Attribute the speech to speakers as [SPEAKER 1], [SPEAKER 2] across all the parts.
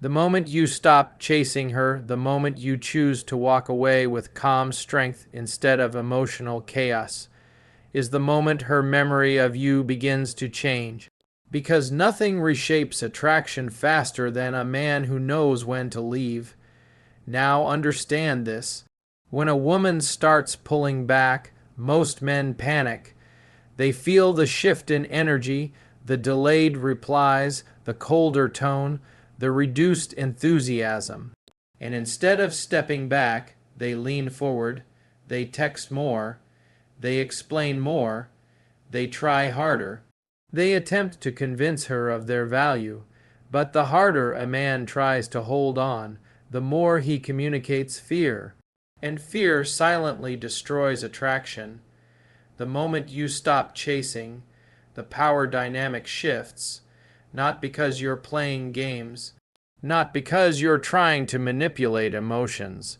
[SPEAKER 1] The moment you stop chasing her, the moment you choose to walk away with calm strength instead of emotional chaos, is the moment her memory of you begins to change. Because nothing reshapes attraction faster than a man who knows when to leave. Now understand this. When a woman starts pulling back, most men panic. They feel the shift in energy, the delayed replies, the colder tone, the reduced enthusiasm. And instead of stepping back, they lean forward, they text more, they explain more, they try harder. They attempt to convince her of their value. But the harder a man tries to hold on, the more he communicates fear. And fear silently destroys attraction. The moment you stop chasing, the power dynamic shifts, not because you're playing games, not because you're trying to manipulate emotions,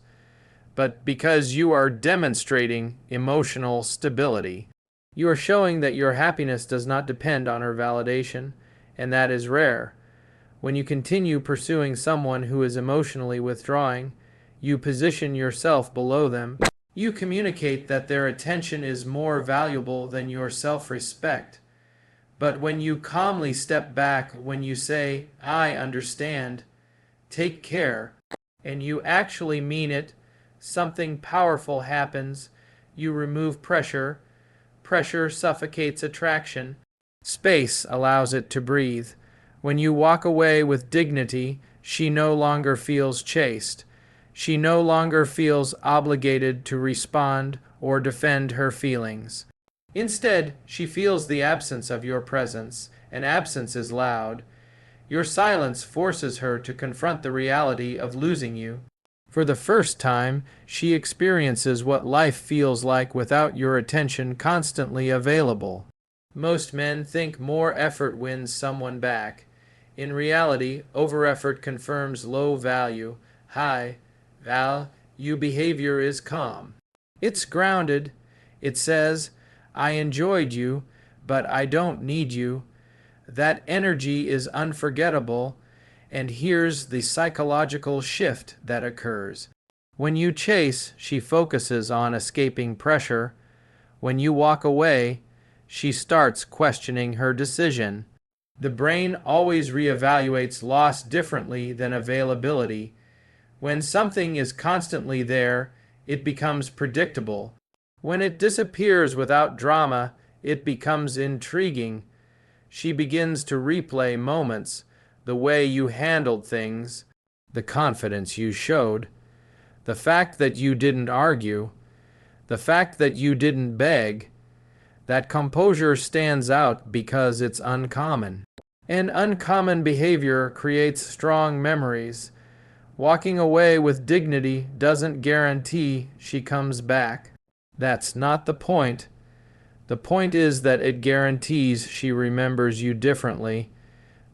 [SPEAKER 1] but because you are demonstrating emotional stability. You are showing that your happiness does not depend on her validation, and that is rare. When you continue pursuing someone who is emotionally withdrawing, you position yourself below them. You communicate that their attention is more valuable than your self-respect. But when you calmly step back, when you say, "I understand, take care," and you actually mean it, something powerful happens. You remove pressure. Pressure suffocates attraction. Space allows it to breathe. When you walk away with dignity, she no longer feels chased. She no longer feels obligated to respond or defend her feelings. Instead, she feels the absence of your presence, and absence is loud. Your silence forces her to confront the reality of losing you. For the first time, she experiences what life feels like without your attention constantly available. Most men think more effort wins someone back. In reality, over-effort confirms low value. High value behavior is calm. It's grounded. It says, "I enjoyed you, but I don't need you." That energy is unforgettable, and here's the psychological shift that occurs. When you chase, she focuses on escaping pressure. When you walk away, she starts questioning her decision. The brain always reevaluates loss differently than availability. When something is constantly there, it becomes predictable. When it disappears without drama, it becomes intriguing. She begins to replay moments, the way you handled things, the confidence you showed, the fact that you didn't argue, the fact that you didn't beg. That composure stands out because it's uncommon. And uncommon behavior creates strong memories. Walking away with dignity doesn't guarantee she comes back. That's not the point. The point is that it guarantees she remembers you differently,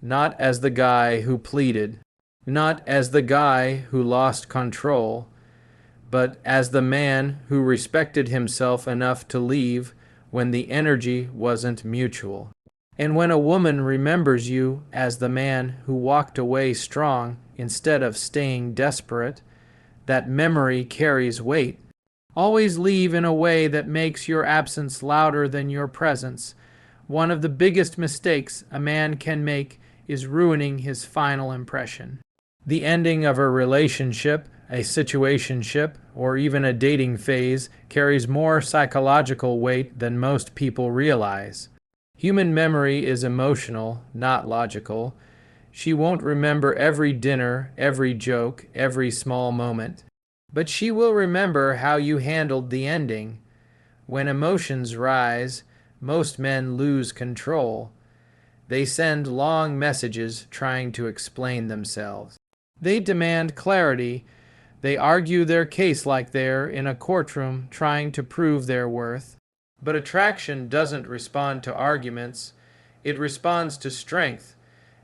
[SPEAKER 1] not as the guy who pleaded, not as the guy who lost control, but as the man who respected himself enough to leave when the energy wasn't mutual. And when a woman remembers you as the man who walked away strong instead of staying desperate, that memory carries weight. Always leave in a way that makes your absence louder than your presence. One of the biggest mistakes a man can make is ruining his final impression. The ending of a relationship, a situationship, or even a dating phase carries more psychological weight than most people realize. Human memory is emotional, not logical. She won't remember every dinner, every joke, every small moment. But she will remember how you handled the ending. When emotions rise, most men lose control. They send long messages trying to explain themselves. They demand clarity. They argue their case like they're in a courtroom trying to prove their worth. But attraction doesn't respond to arguments. It responds to strength.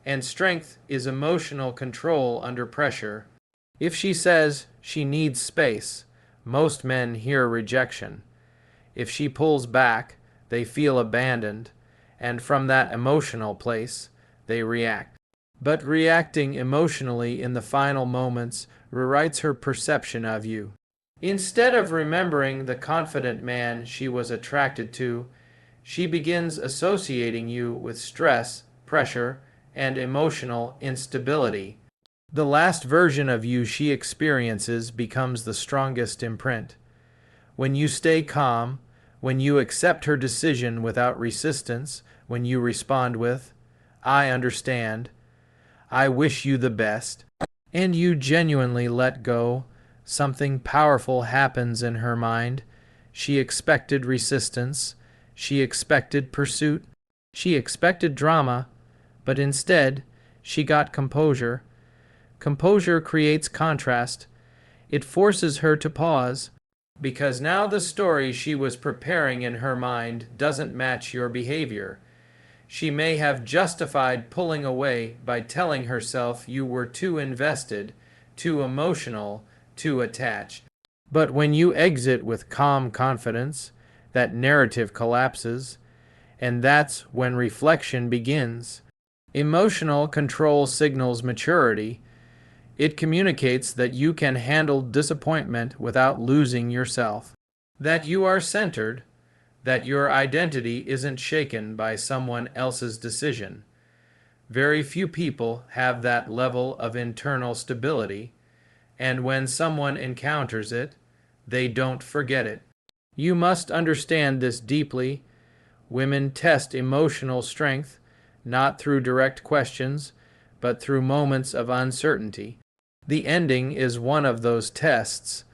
[SPEAKER 1] And strength is emotional control under pressure. If she says she needs space, most men hear rejection. If she pulls back, they feel abandoned. And from that emotional place, they react. But reacting emotionally in the final moments rewrites her perception of you. Instead of remembering the confident man she was attracted to, she begins associating you with stress, pressure, and emotional instability. The last version of you she experiences becomes the strongest imprint. When you stay calm, when you accept her decision without resistance, when you respond with, "I understand," "I wish you the best," and you genuinely let go, something powerful happens in her mind. She expected resistance, she expected pursuit, she expected drama, but instead, she got composure. Composure creates contrast. It forces her to pause, because now the story she was preparing in her mind doesn't match your behavior. She may have justified pulling away by telling herself you were too invested, too emotional, too attached. But when you exit with calm confidence, that narrative collapses, and that's when reflection begins. Emotional control signals maturity. It communicates that you can handle disappointment without losing yourself, that you are centered, that your identity isn't shaken by someone else's decision. Very few people have that level of internal stability, and when someone encounters it, they don't forget it. You must understand this deeply. Women test emotional strength, not through direct questions, but through moments of uncertainty. The ending is one of those tests,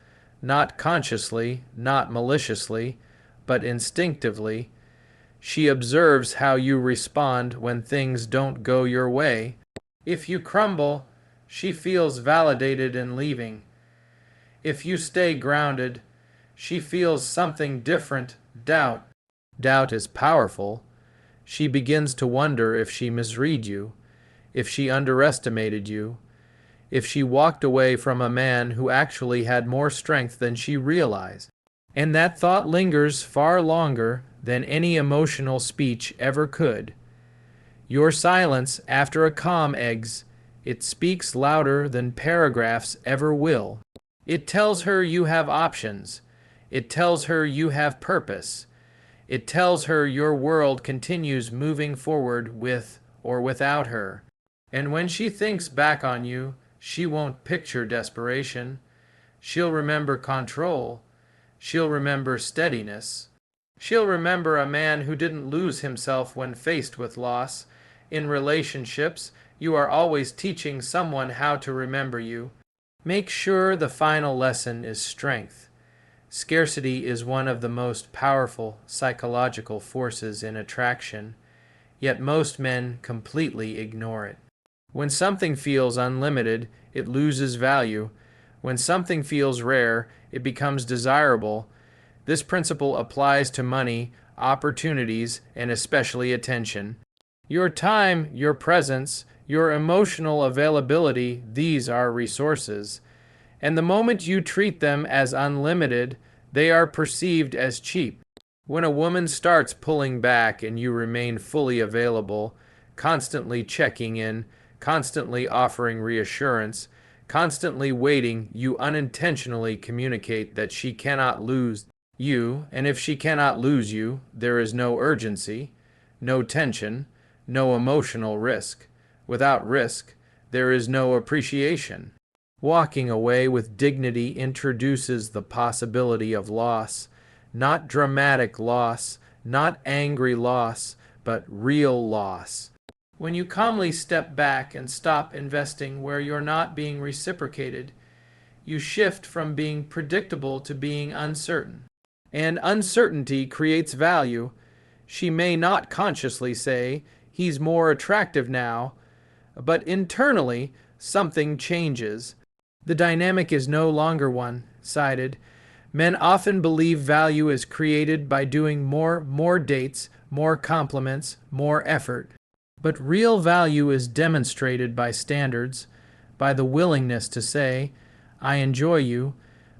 [SPEAKER 1] not consciously, not maliciously, but instinctively. She observes how you respond when things don't go your way. If you crumble, she feels validated in leaving. If you stay grounded, she feels something different, doubt. Doubt is powerful. She begins to wonder if she misread you, if she underestimated you, if she walked away from a man who actually had more strength than she realized. And that thought lingers far longer than any emotional speech ever could. Your silence after a calm eggs, it speaks louder than paragraphs ever will. It tells her you have options. It tells her you have purpose. It tells her your world continues moving forward with or without her. And when she thinks back on you, she won't picture desperation. She'll remember control. She'll remember steadiness. She'll remember a man who didn't lose himself when faced with loss. In relationships, you are always teaching someone how to remember you. Make sure the final lesson is strength. Scarcity is one of the most powerful psychological forces in attraction, yet most men completely ignore it. When something feels unlimited, it loses value. When something feels rare, it becomes desirable. This principle applies to money, opportunities, and especially attention. Your time, your presence, your emotional availability, these are resources. And the moment you treat them as unlimited, they are perceived as cheap. When a woman starts pulling back and you remain fully available, constantly checking in, constantly offering reassurance, constantly waiting, you unintentionally communicate that she cannot lose you, and if she cannot lose you, there is no urgency, no tension, no emotional risk. Without risk, there is no appreciation. Walking away with dignity introduces the possibility of loss, not dramatic loss, not angry loss, but real loss. When you calmly step back and stop investing where you're not being reciprocated, you shift from being predictable to being uncertain. And uncertainty creates value. She may not consciously say, "He's more attractive now," but internally, something changes. The dynamic is no longer one-sided. Men often believe value is created by doing more dates, more compliments, more effort. But real value is demonstrated by standards, by the willingness to say, "I enjoy you,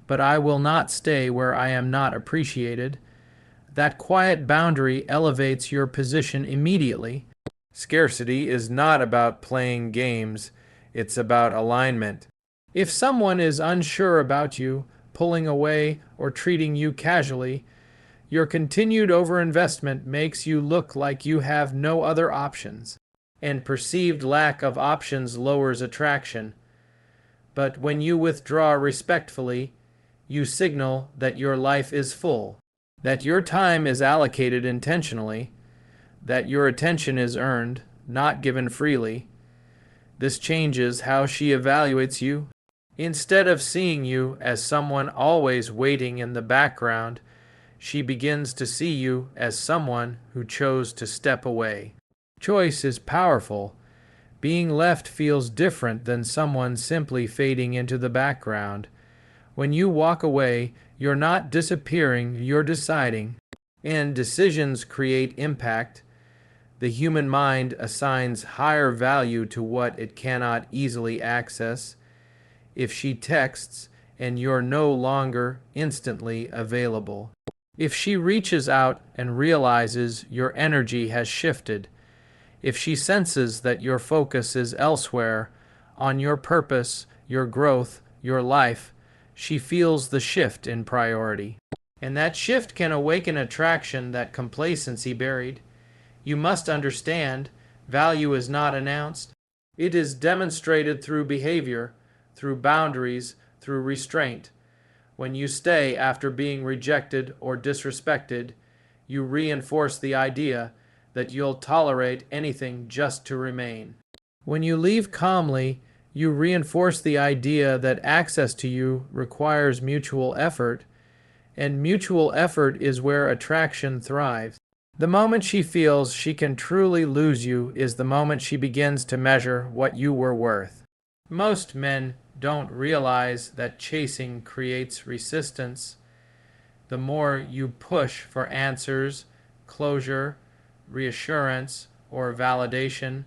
[SPEAKER 1] but I will not stay where I am not appreciated." That quiet boundary elevates your position immediately. Scarcity is not about playing games, it's about alignment. If someone is unsure about you, pulling away, or treating you casually, your continued overinvestment makes you look like you have no other options, and perceived lack of options lowers attraction. But when you withdraw respectfully, you signal that your life is full, that your time is allocated intentionally, that your attention is earned, not given freely. This changes how she evaluates you. Instead of seeing you as someone always waiting in the background, she begins to see you as someone who chose to step away. Choice is powerful. Being left feels different than someone simply fading into the background. When you walk away, you're not disappearing, you're deciding. And decisions create impact. The human mind assigns higher value to what it cannot easily access. If she texts and you're no longer instantly available. If she reaches out and realizes your energy has shifted. If she senses that your focus is elsewhere, on your purpose, your growth, your life, she feels the shift in priority. And that shift can awaken attraction that complacency buried. You must understand, value is not announced. It is demonstrated through behavior, through boundaries, through restraint. When you stay after being rejected or disrespected, you reinforce the idea that you'll tolerate anything just to remain. When you leave calmly, you reinforce the idea that access to you requires mutual effort, and mutual effort is where attraction thrives. The moment she feels she can truly lose you is the moment she begins to measure what you were worth. Most men don't realize that chasing creates resistance. The more you push for answers, closure, reassurance, or validation,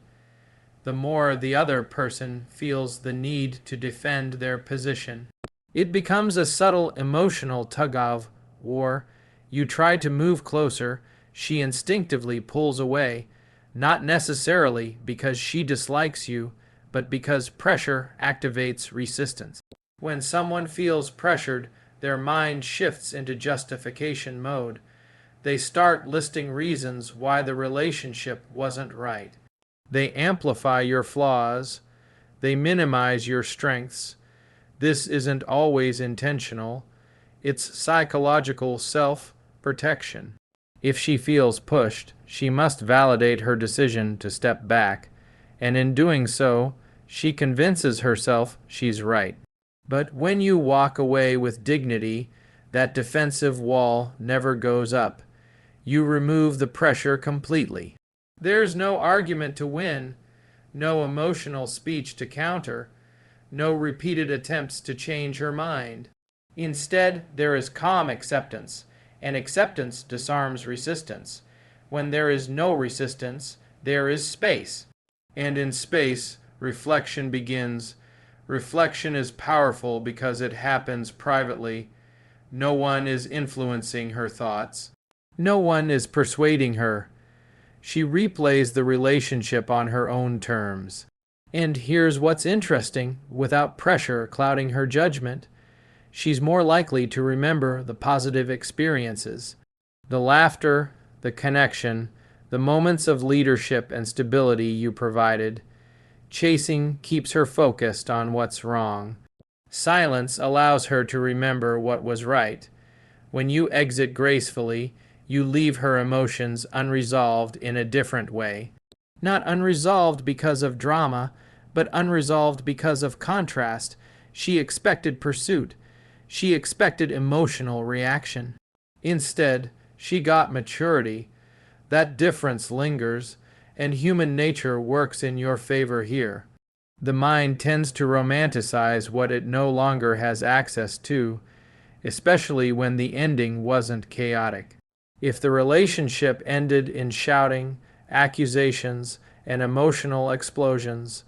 [SPEAKER 1] the more the other person feels the need to defend their position. It becomes a subtle emotional tug-of-war. You try to move closer, she instinctively pulls away, not necessarily because she dislikes you, but because pressure activates resistance. When someone feels pressured, their mind shifts into justification mode. They start listing reasons why the relationship wasn't right. They amplify your flaws. They minimize your strengths. This isn't always intentional. It's psychological self-protection. If she feels pushed, she must validate her decision to step back, and in doing so, she convinces herself she's right. But when you walk away with dignity, that defensive wall never goes up. You remove the pressure completely. There's no argument to win, no emotional speech to counter, no repeated attempts to change her mind. Instead, there is calm acceptance, and acceptance disarms resistance. When there is no resistance, there is space. And in space, reflection begins. Reflection is powerful because it happens privately. No one is influencing her thoughts. No one is persuading her. She replays the relationship on her own terms. And here's what's interesting, without pressure clouding her judgment, she's more likely to remember the positive experiences, the laughter, the connection, the moments of leadership and stability you provided. Chasing keeps her focused on what's wrong. Silence allows her to remember what was right. When you exit gracefully, you leave her emotions unresolved in a different way. Not unresolved because of drama, but unresolved because of contrast. She expected pursuit. She expected emotional reaction. Instead, she got maturity. That difference lingers, and human nature works in your favor here. The mind tends to romanticize what it no longer has access to, especially when the ending wasn't chaotic. If the relationship ended in shouting, accusations, and emotional explosions,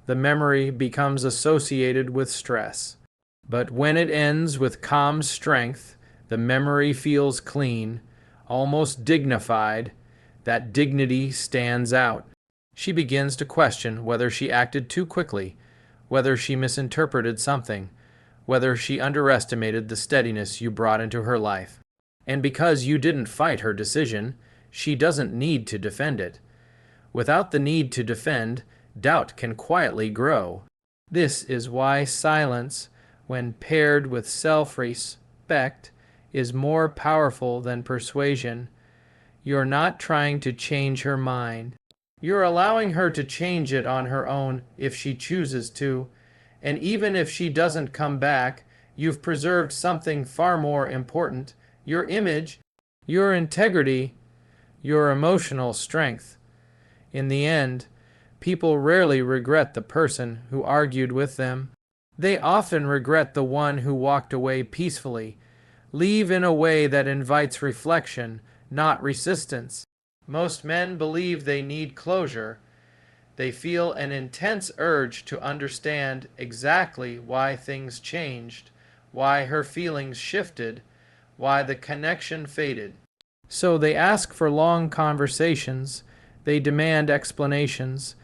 [SPEAKER 1] the memory becomes associated with stress. But when it ends with calm strength, the memory feels clean, almost dignified. That dignity stands out. She begins to question whether she acted too quickly, whether she misinterpreted something, whether she underestimated the steadiness you brought into her life. And because you didn't fight her decision, she doesn't need to defend it. Without the need to defend, doubt can quietly grow. This is why silence, when paired with self-respect, is more powerful than persuasion. You're not trying to change her mind. You're allowing her to change it on her own if she chooses to, and even if she doesn't come back, you've preserved something far more important: your image, your integrity, your emotional strength. In the end, people rarely regret the person who argued with them. They often regret the one who walked away peacefully. Leave in a way that invites reflection, not resistance. Most men believe they need closure. They feel an intense urge to understand exactly why things changed, why her feelings shifted, why the connection faded. So they ask for long conversations. They demand explanations.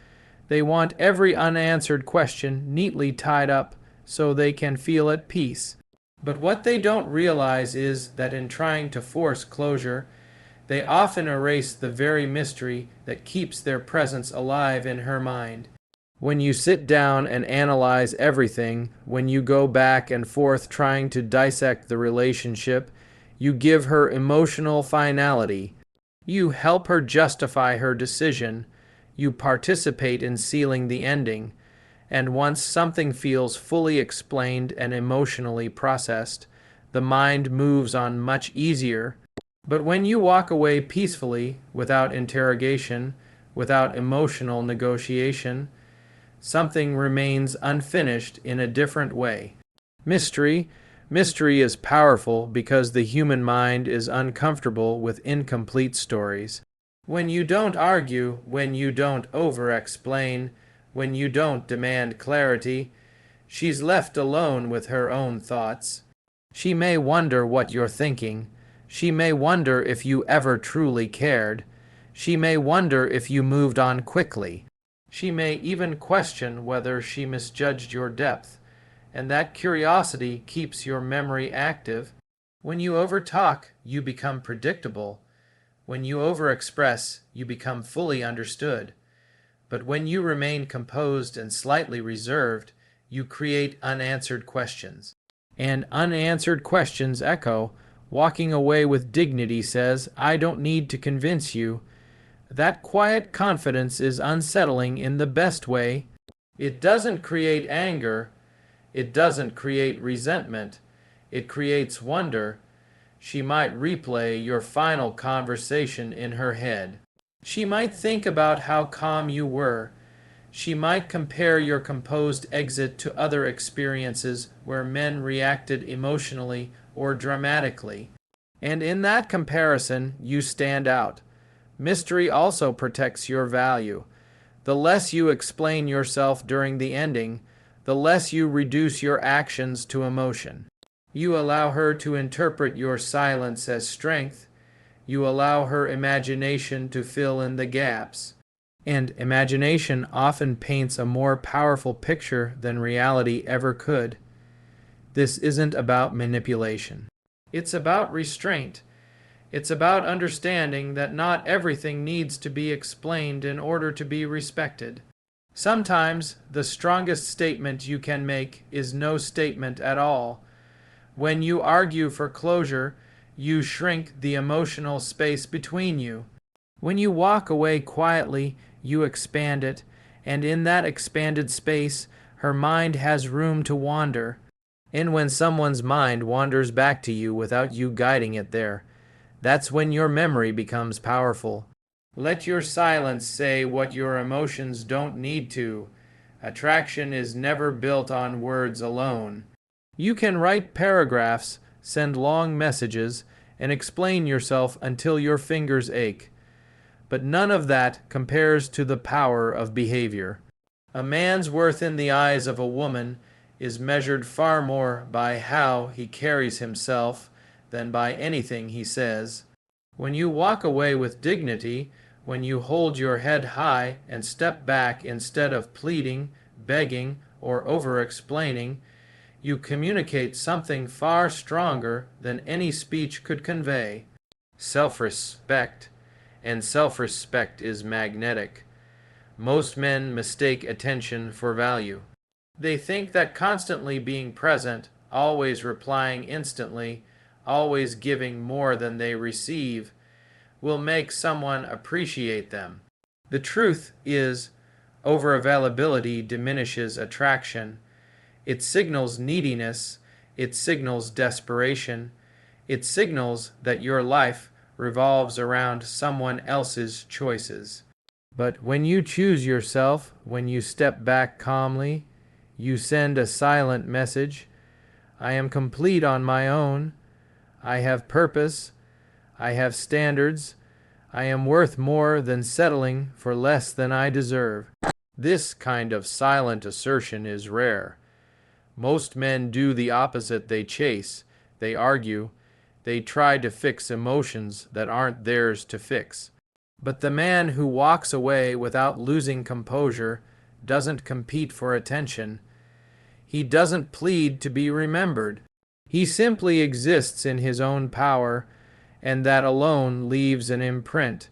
[SPEAKER 1] They want every unanswered question neatly tied up so they can feel at peace. But what they don't realize is that in trying to force closure, they often erase the very mystery that keeps their presence alive in her mind. When you sit down and analyze everything, when you go back and forth trying to dissect the relationship, you give her emotional finality. You help her justify her decision. You participate in sealing the ending. And once something feels fully explained and emotionally processed, the mind moves on much easier. But when you walk away peacefully, without interrogation, without emotional negotiation, something remains unfinished in a different way. Mystery is powerful because the human mind is uncomfortable with incomplete stories. When you don't argue, when you don't over-explain, when you don't demand clarity, she's left alone with her own thoughts. She may wonder what you're thinking. She may wonder if you ever truly cared. She may wonder if you moved on quickly. She may even question whether she misjudged your depth, and that curiosity keeps your memory active. When you overtalk, you become predictable. When you overexpress, you become fully understood. But when you remain composed and slightly reserved, you create unanswered questions. And unanswered questions echo. Walking away with dignity says, "I don't need to convince you." That quiet confidence is unsettling in the best way. It doesn't create anger. It doesn't create resentment. It creates wonder. She might replay your final conversation in her head. She might think about how calm you were. She might compare your composed exit to other experiences where men reacted emotionally or dramatically. And in that comparison, you stand out. Mystery also protects your value. The less you explain yourself during the ending, the less you reduce your actions to emotion. You allow her to interpret your silence as strength. You allow her imagination to fill in the gaps. And imagination often paints a more powerful picture than reality ever could. This isn't about manipulation. It's about restraint. It's about understanding that not everything needs to be explained in order to be respected. Sometimes the strongest statement you can make is no statement at all. When you argue for closure, you shrink the emotional space between you. When you walk away quietly, you expand it, and in that expanded space, her mind has room to wander. And when someone's mind wanders back to you without you guiding it there, that's when your memory becomes powerful. Let your silence say what your emotions don't need to. Attraction is never built on words alone. You can write paragraphs, send long messages, and explain yourself until your fingers ache. But none of that compares to the power of behavior. A man's worth in the eyes of a woman is measured far more by how he carries himself than by anything he says. When you walk away with dignity, When you hold your head high and step back instead of pleading, begging, or over-explaining, you communicate something far stronger than any speech could convey. Self-respect, and self-respect is magnetic. Most men mistake attention for value. They think that constantly being present, always replying instantly, always giving more than they receive, will make someone appreciate them. The truth is, over-availability diminishes attraction. It signals neediness, it signals desperation, it signals that your life revolves around someone else's choices. But when you choose yourself, when you step back calmly, you send a silent message. I am complete on my own. I have purpose. I have standards. I am worth more than settling for less than I deserve. This kind of silent assertion is rare. Most men do the opposite. They chase, they argue, they try to fix emotions that aren't theirs to fix. But the man who walks away without losing composure doesn't compete for attention. He doesn't plead to be remembered. He simply exists in his own power, and that alone leaves an imprint.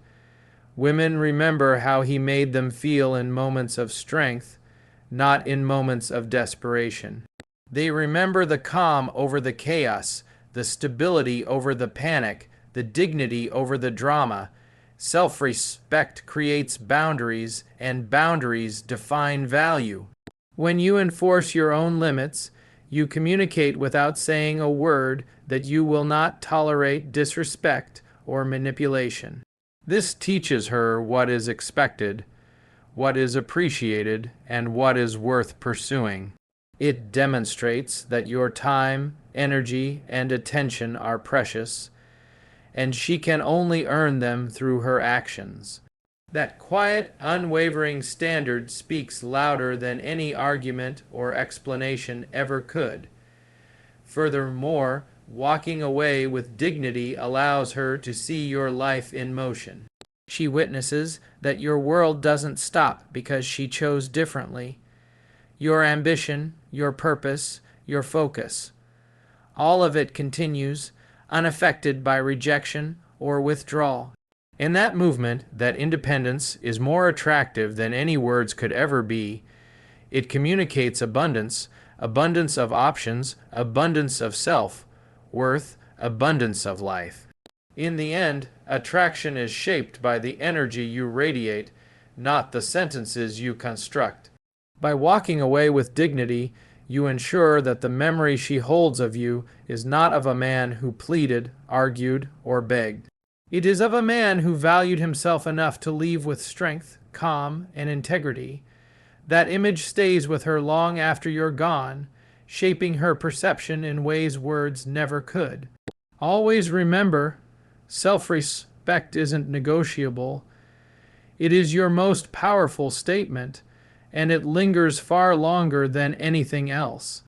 [SPEAKER 1] Women remember how he made them feel in moments of strength, not in moments of desperation. They remember the calm over the chaos, the stability over the panic, the dignity over the drama. Self-respect creates boundaries, and boundaries define value. When you enforce your own limits, you communicate without saying a word that you will not tolerate disrespect or manipulation. This teaches her what is expected, what is appreciated, and what is worth pursuing. It demonstrates that your time, energy, and attention are precious, and she can only earn them through her actions. That quiet, unwavering standard speaks louder than any argument or explanation ever could. Furthermore, walking away with dignity allows her to see your life in motion. She witnesses that your world doesn't stop because she chose differently. Your ambition, your purpose, your focus, all of it continues, unaffected by rejection or withdrawal. In that movement, that independence is more attractive than any words could ever be. It communicates abundance, abundance of options, abundance of self, worth, abundance of life. In the end, attraction is shaped by the energy you radiate, not the sentences you construct. By walking away with dignity, you ensure that the memory she holds of you is not of a man who pleaded, argued, or begged. It is of a man who valued himself enough to leave with strength, calm, and integrity. That image stays with her long after you're gone, shaping her perception in ways words never could. Always remember, self-respect isn't negotiable. It is your most powerful statement, and it lingers far longer than anything else.